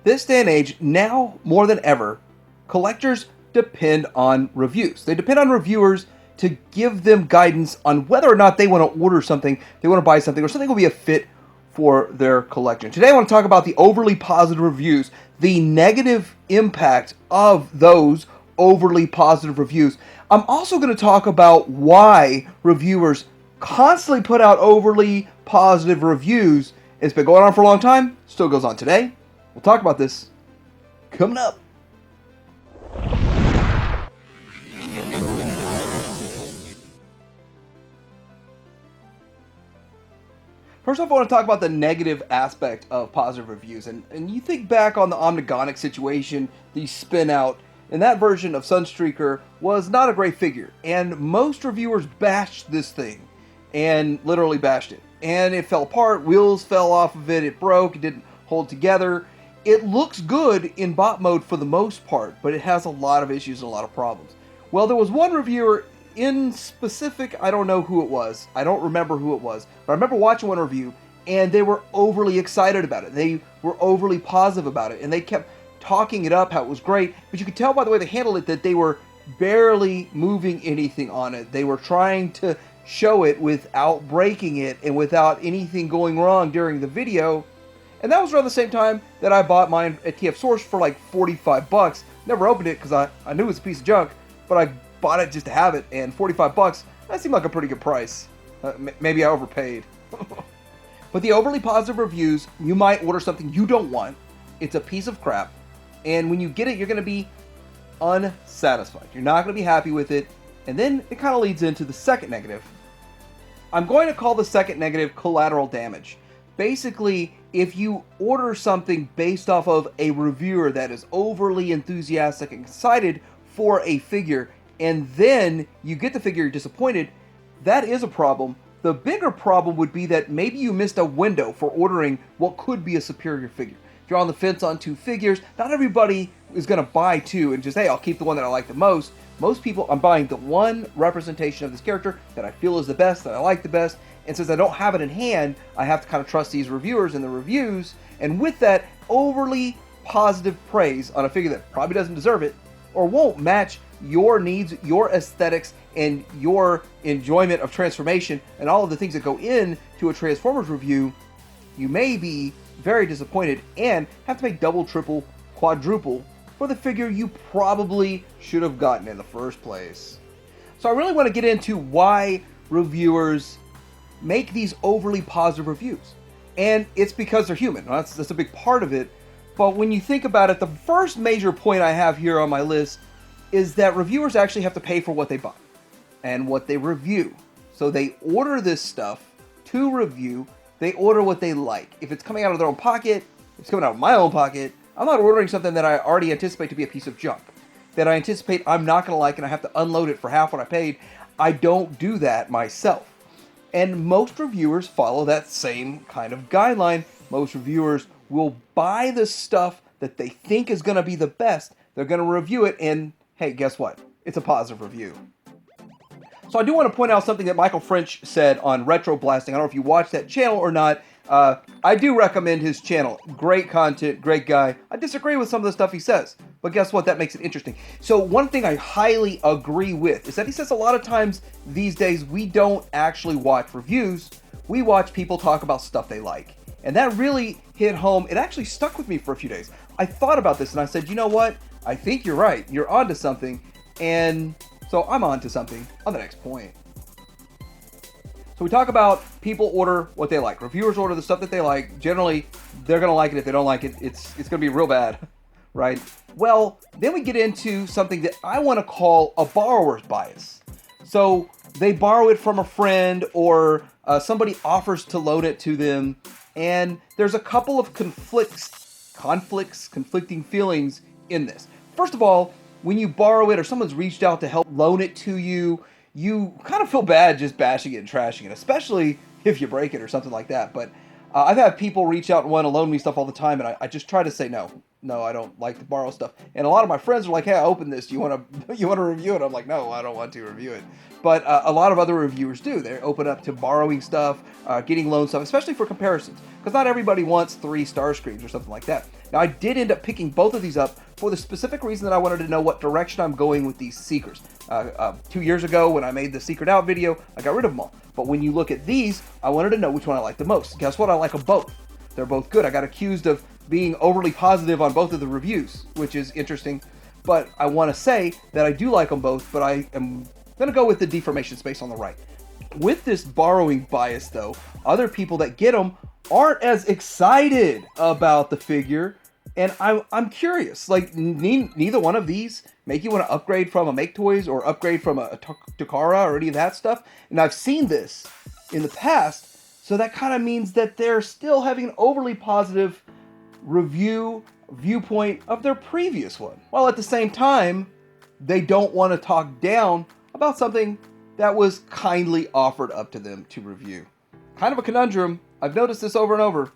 This day and age, now more than ever, collectors depend on reviews. They depend on reviewers to give them guidance on whether or not they want to order something, they want to buy something, or something will be a fit for their collection. Today I want to talk about the overly positive reviews, the negative impact of those overly positive reviews. I'm also going to talk about why reviewers constantly put out overly positive reviews. It's been going on for a long time, still goes on today. We'll talk about this coming up. First off, I want to talk about the negative aspect of positive reviews. And you think back on the Omnigonic situation, the spin out, and that version of Sunstreaker was not a great figure. And most reviewers bashed this thing, and literally bashed it. And it fell apart, wheels fell off of it, it broke, it didn't hold together. It looks good in bot mode for the most part, but it has a lot of issues and a lot of problems. Well, there was one reviewer in specific, I don't know who it was. I don't remember who it was. But I remember watching one review, and they were overly excited about it. They were overly positive about it, and they kept talking it up, how it was great. But you could tell by the way they handled it that they were barely moving anything on it. They were trying to show it without breaking it and without anything going wrong during the video. And that was around the same time that I bought mine at TF Source for like 45 bucks. Never opened it because I knew it was a piece of junk, but I bought it just to have it, and 45 bucks, that seemed like a pretty good price. Maybe I overpaid. But the overly positive reviews, you might order something you don't want. It's a piece of crap. And when you get it, you're going to be unsatisfied. You're not going to be happy with it. And then it kind of leads into the second negative. I'm going to call the second negative collateral damage. Basically, if you order something based off of a reviewer that is overly enthusiastic and excited for a figure, and then you get the figure, you're disappointed, that is a problem. The bigger problem would be that maybe you missed a window for ordering what could be a superior figure. If you're on the fence on two figures, not everybody is going to buy two and just, hey, I'll keep the one that I like the most. Most people, I'm buying the one representation of this character that I feel is the best, that I like the best, and since I don't have it in hand, I have to kind of trust these reviewers and the reviews, and with that overly positive praise on a figure that probably doesn't deserve it, or won't match your needs, your aesthetics, and your enjoyment of transformation, and all of the things that go into a Transformers review, you may be very disappointed and have to pay double, triple, quadruple for the figure you probably should have gotten in the first place. So I really want to get into why reviewers make these overly positive reviews. And it's because they're human. That's a big part of it. But when you think about it, the first major point I have here on my list is that reviewers actually have to pay for what they buy and what they review. So they order this stuff to review, they order what they like. If it's coming out of their own pocket, if it's coming out of my own pocket, I'm not ordering something that I already anticipate to be a piece of junk, that I anticipate I'm not going to like and I have to unload it for half what I paid. I don't do that myself. And most reviewers follow that same kind of guideline. Most reviewers will buy the stuff that they think is going to be the best. They're going to review it, and hey, guess what? It's a positive review. So I do want to point out something that Michael French said on Retro Blasting. I don't know if you watched that channel or not. I do recommend his channel. Great content, great guy. I disagree with some of the stuff he says, but guess what? That makes it interesting. So one thing I highly agree with is that he says a lot of times these days we don't actually watch reviews. We watch people talk about stuff they like. And that really hit home. It actually stuck with me for a few days. I thought about this and I said, you know what? I think you're right. You're onto something. And so I'm onto something on the next point. So we talk about people order what they like. Reviewers order the stuff that they like. Generally, they're going to like it. If they don't like it, it's going to be real bad, right? Well, then we get into something that I want to call a borrower's bias. So they borrow it from a friend or somebody offers to loan it to them. And there's a couple of conflicting feelings in this. First of all, when you borrow it or someone's reached out to help loan it to you, you kind of feel bad just bashing it and trashing it, especially if you break it or something like that. But I've had people reach out and want to loan me stuff all the time, and I just try to say no, no, I don't like to borrow stuff. And a lot of my friends are like, hey, I opened this. Do you want to you want to review it? I'm like, no, I don't want to review it. But a lot of other reviewers do. They open up to borrowing stuff, getting loan stuff, especially for comparisons, because not everybody wants 3 Starscreams or something like that. Now, I did end up picking both of these up for the specific reason that I wanted to know what direction I'm going with these Seekers. 2 years ago, when I made the Secret Out video, I got rid of them all. But when you look at these, I wanted to know which one I like the most. Guess what? I like them both. They're both good. I got accused of being overly positive on both of the reviews, which is interesting. But I want to say that I do like them both, but I am going to go with the deformation space on the right. With this borrowing bias, though, other people that get them aren't as excited about the figure, and I'm curious. Like, neither one of these make you want to upgrade from a Make Toys or upgrade from a Takara or any of that stuff. And I've seen this in the past, so that kind of means that they're still having an overly positive viewpoint of their previous one, while at the same time they don't want to talk down about something that was kindly offered up to them to review. Kind of a conundrum. I've noticed this over and over,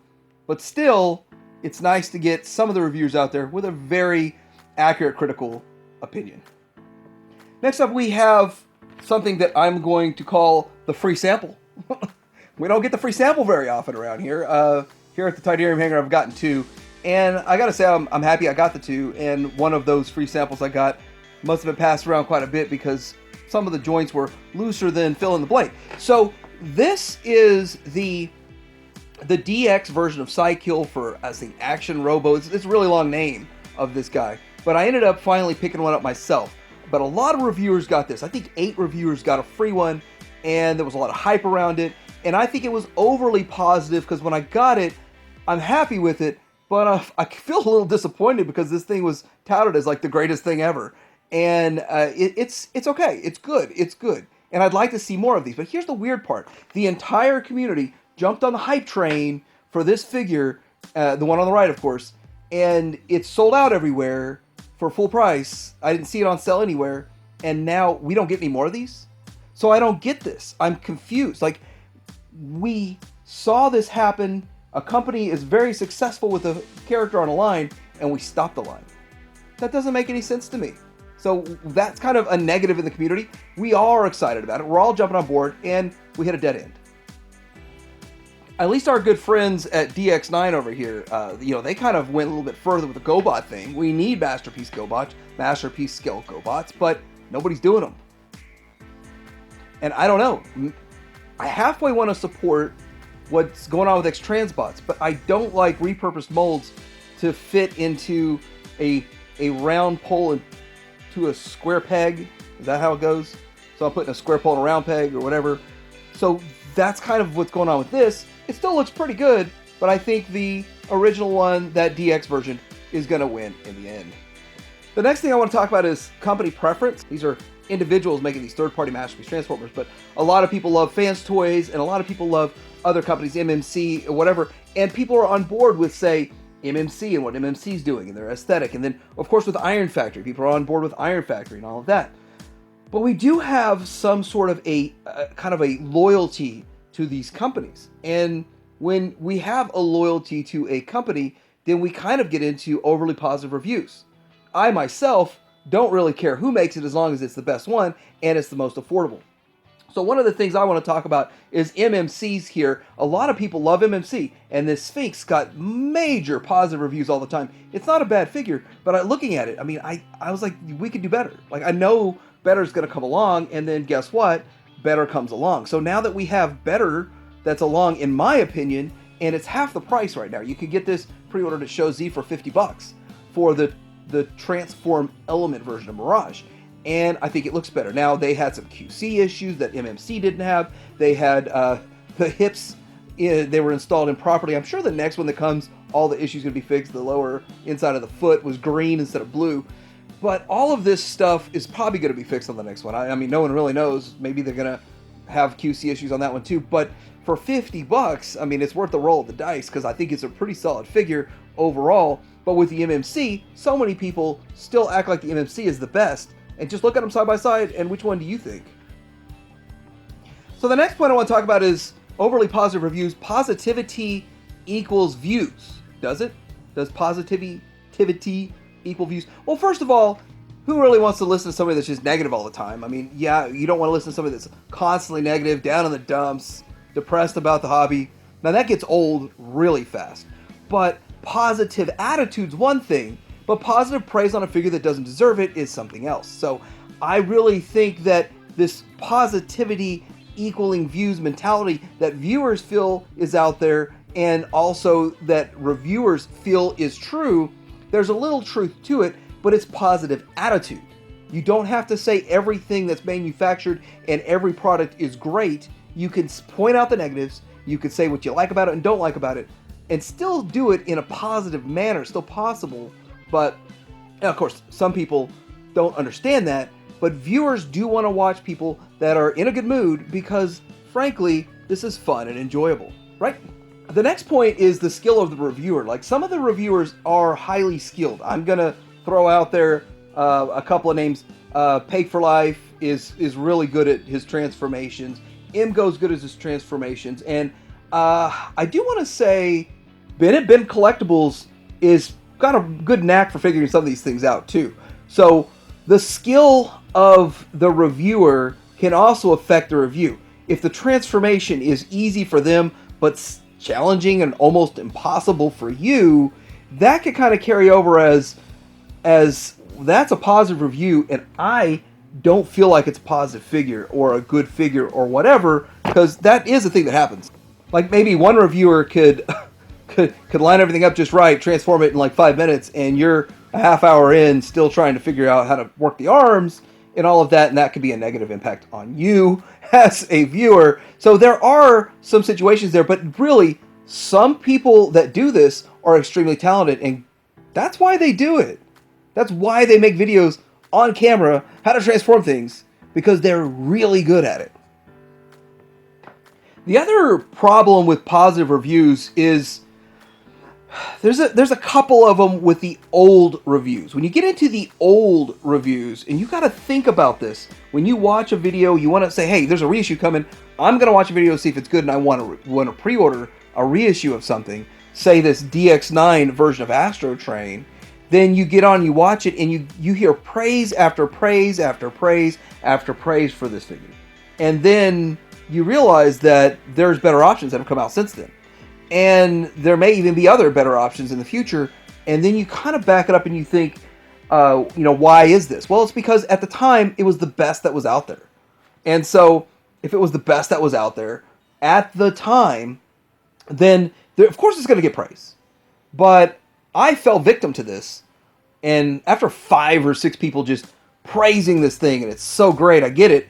but still, it's nice to get some of the reviewers out there with a very accurate critical opinion. Next up, we have something that I'm going to call the free sample. We don't get the free sample very often around here. Here at the Titanium Hangar, I've gotten 2, and I gotta say I'm happy I got the 2, and one of those free samples I got must have been passed around quite a bit because some of the joints were looser than fill in the blank. So this is the DX version of Psykill for, I think, Action Robo. It's a really long name of this guy, but I ended up finally picking one up myself. But a lot of reviewers got this. I think 8 reviewers got a free one, and there was a lot of hype around it. And I think it was overly positive because when I got it, I'm happy with it, but I feel a little disappointed because this thing was touted as like the greatest thing ever. And it's okay. It's good. And I'd like to see more of these. But here's the weird part. The entire community jumped on the hype train for this figure, the one on the right, of course, and it's sold out everywhere for full price. I didn't see it on sale anywhere, and now we don't get any more of these? So I don't get this. I'm confused. Like, we saw this happen. A company is very successful with a character on a line, and we stop the line. That doesn't make any sense to me. So that's kind of a negative in the community. We are excited about it. We're all jumping on board, and we hit a dead end. At least our good friends at DX9 over here, they kind of went a little bit further with the GoBot thing. We need Masterpiece GoBots, Masterpiece Scale GoBots, but nobody's doing them. And I don't know. I halfway want to support what's going on with X-Transbots, but I don't like repurposed molds to fit into a round pole into a square peg. Is that how it goes? So I'm putting a square pole in a round peg or whatever. So that's kind of what's going on with this. It still looks pretty good, but I think the original one, that DX version, is going to win in the end. The next thing I want to talk about is company preference. These are individuals making these third-party Masterpiece Transformers, but a lot of people love Fans Toys, and a lot of people love other companies, MMC, or whatever, and people are on board with, say, MMC and what MMC is doing and their aesthetic. And then, of course, with Iron Factory, people are on board with Iron Factory and all of that. But we do have some sort of a kind of a loyalty to these companies. And when we have a loyalty to a company, then we kind of get into overly positive reviews. I myself don't really care who makes it as long as it's the best one and it's the most affordable. So one of the things I want to talk about is MMCs here. A lot of people love MMC, and this Sphinx got major positive reviews all the time. It's not a bad figure, but looking at it, I mean, I was like, we could do better. Like, I know better is going to come along, and then guess what? Better comes along. So now that we have better that's along, in my opinion, and it's half the price right now. You can get this pre-ordered at Show Z for $50 for the Transform Element version of Mirage. And I think it looks better. Now, they had some QC issues that MMC didn't have. They had the hips, they were installed improperly. I'm sure the next one that comes, all the issues going to be fixed. The lower inside of the foot was green instead of blue. But all of this stuff is probably going to be fixed on the next one. I mean, no one really knows. Maybe they're going to have QC issues on that one too. But for $50, I mean, it's worth the roll of the dice because I think it's a pretty solid figure overall. But with the MMC, so many people still act like the MMC is the best. And just look at them side by side, and which one do you think? So the next point I want to talk about is overly positive reviews. Positivity equals views. Does it? Does positivity positivity equal views? Well, first of all, who really wants to listen to somebody that's just negative all the time? I mean, yeah, you don't want to listen to somebody that's constantly negative, down in the dumps, depressed about the hobby. Now, that gets old really fast. But positive attitude's one thing, but positive praise on a figure that doesn't deserve it is something else. So I really think that this positivity equaling views mentality that viewers feel is out there, and also that reviewers feel is true, there's a little truth to it, but it's positive attitude. You don't have to say everything that's manufactured and every product is great. You can point out the negatives, you can say what you like about it and don't like about it, and still do it in a positive manner. Still possible, but of course, some people don't understand that, but viewers do want to watch people that are in a good mood because, frankly, this is fun and enjoyable, right? The next point is the skill of the reviewer. Like, some of the reviewers are highly skilled. I'm going to throw out there a couple of names. Peg for Life is really good at his transformations. Imgo's good at his transformations. And I do want to say Ben Collectibles is got a good knack for figuring some of these things out too. So the skill of the reviewer can also affect the review. If the transformation is easy for them, but challenging and almost impossible for you, that could kind of carry over as that's a positive review, and I don't feel like it's a positive figure or a good figure or whatever, because that is a thing that happens. Like, maybe one reviewer could line everything up just right, transform it in like 5 minutes, and you're a half hour in still trying to figure out how to work the arms and all of that, and that could be a negative impact on you as a viewer. So there are some situations there, but really, some people that do this are extremely talented, and that's why they do it. That's why they make videos on camera, how to transform things, because they're really good at it. The other problem with positive reviews is there's a couple of them with the old reviews. When you get into the old reviews, and you got to think about this, when you watch a video, you want to say, hey, there's a reissue coming. I'm going to watch a video to see if it's good, and I want to pre-order a reissue of something, say this DX9 version of Astro Train. Then you get on, you watch it, and you hear praise after praise after praise after praise for this figure. And then you realize that there's better options that have come out since then. And there may even be other better options in the future. And then you kind of back it up and you think, why is this? Well, it's because at the time, it was the best that was out there. And so if it was the best that was out there at the time, then of course it's going to get praise. But I fell victim to this, and after 5 or 6 people just praising this thing, and it's so great, I get it,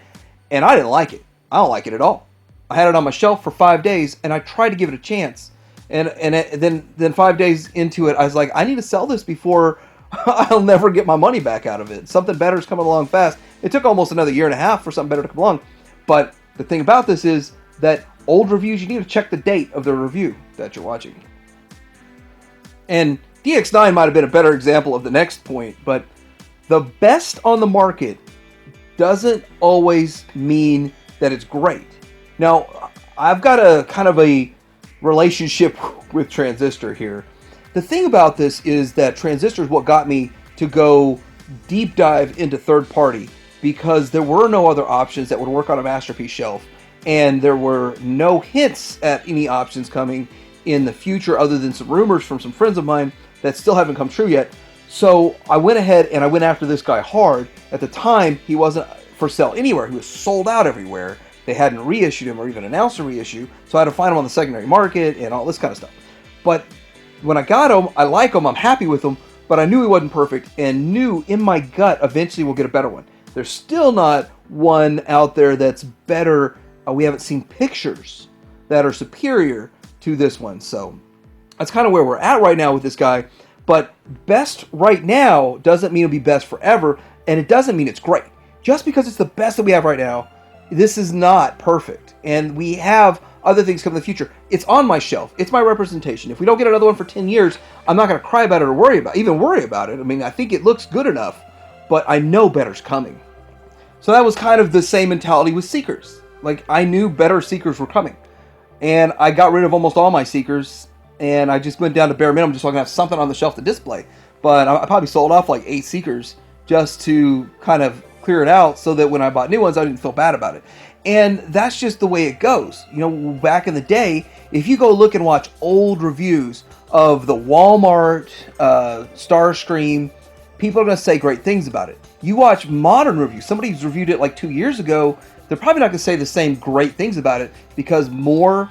and I didn't like it. I don't like it at all. I had it on my shelf for 5 days, and I tried to give it a chance, and then 5 days into it, I was like, I need to sell this before I'll never get my money back out of it. Something better is coming along fast. It took almost another 1.5 years for something better to come along, but the thing about this is that old reviews, you need to check the date of the review that you're watching. And DX9 might have been a better example of the next point, but the best on the market doesn't always mean that it's great. Now, I've got a kind of a relationship with Transistor here. The thing about this is that Transistor is what got me to go deep dive into third party, because there were no other options that would work on a Masterpiece shelf, and there were no hints at any options coming in the future other than some rumors from some friends of mine that still haven't come true yet. So I went ahead and I went after this guy hard. At the time, he wasn't for sale anywhere. He was sold out everywhere. They hadn't reissued him or even announced a reissue, so I had to find him on the secondary market and all this kind of stuff. But when I got him, I like him, I'm happy with him, but I knew he wasn't perfect and knew in my gut eventually we'll get a better one. There's still not one out there that's better. We haven't seen pictures that are superior to this one. So that's kind of where we're at right now with this guy. But best right now doesn't mean it'll be best forever, and it doesn't mean it's great. Just because it's the best that we have right now, this is not perfect. And we have other things coming in the future. It's on my shelf. It's my representation. If we don't get another one for 10 years, I'm not going to cry about it or worry about it. I mean, I think it looks good enough, but I know better's coming. So that was kind of the same mentality with Seekers. Like, I knew better Seekers were coming. And I got rid of almost all my Seekers, and I just went down to bare minimum just so I can have something on the shelf to display. but I probably sold off like 8 Seekers just to kind of clear it out so that when I bought new ones, I didn't feel bad about it. And that's just the way it goes. You know, back in the day, if you go look and watch old reviews of the Walmart Starscream, people are going to say great things about it. You watch modern reviews, somebody who's reviewed it like 2 years ago, they're probably not going to say the same great things about it because more,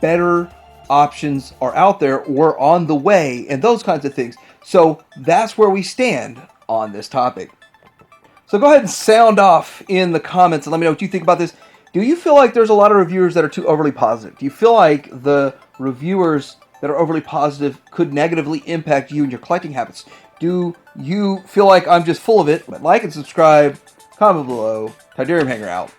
better options are out there or on the way and those kinds of things. So that's where we stand on this topic. So go ahead and sound off in the comments and let me know what you think about this. Do you feel like there's a lot of reviewers that are too overly positive? Do you feel like the reviewers that are overly positive could negatively impact you and your collecting habits? Do you feel like I'm just full of it? Like and subscribe, comment below. Tydirium Hanger out.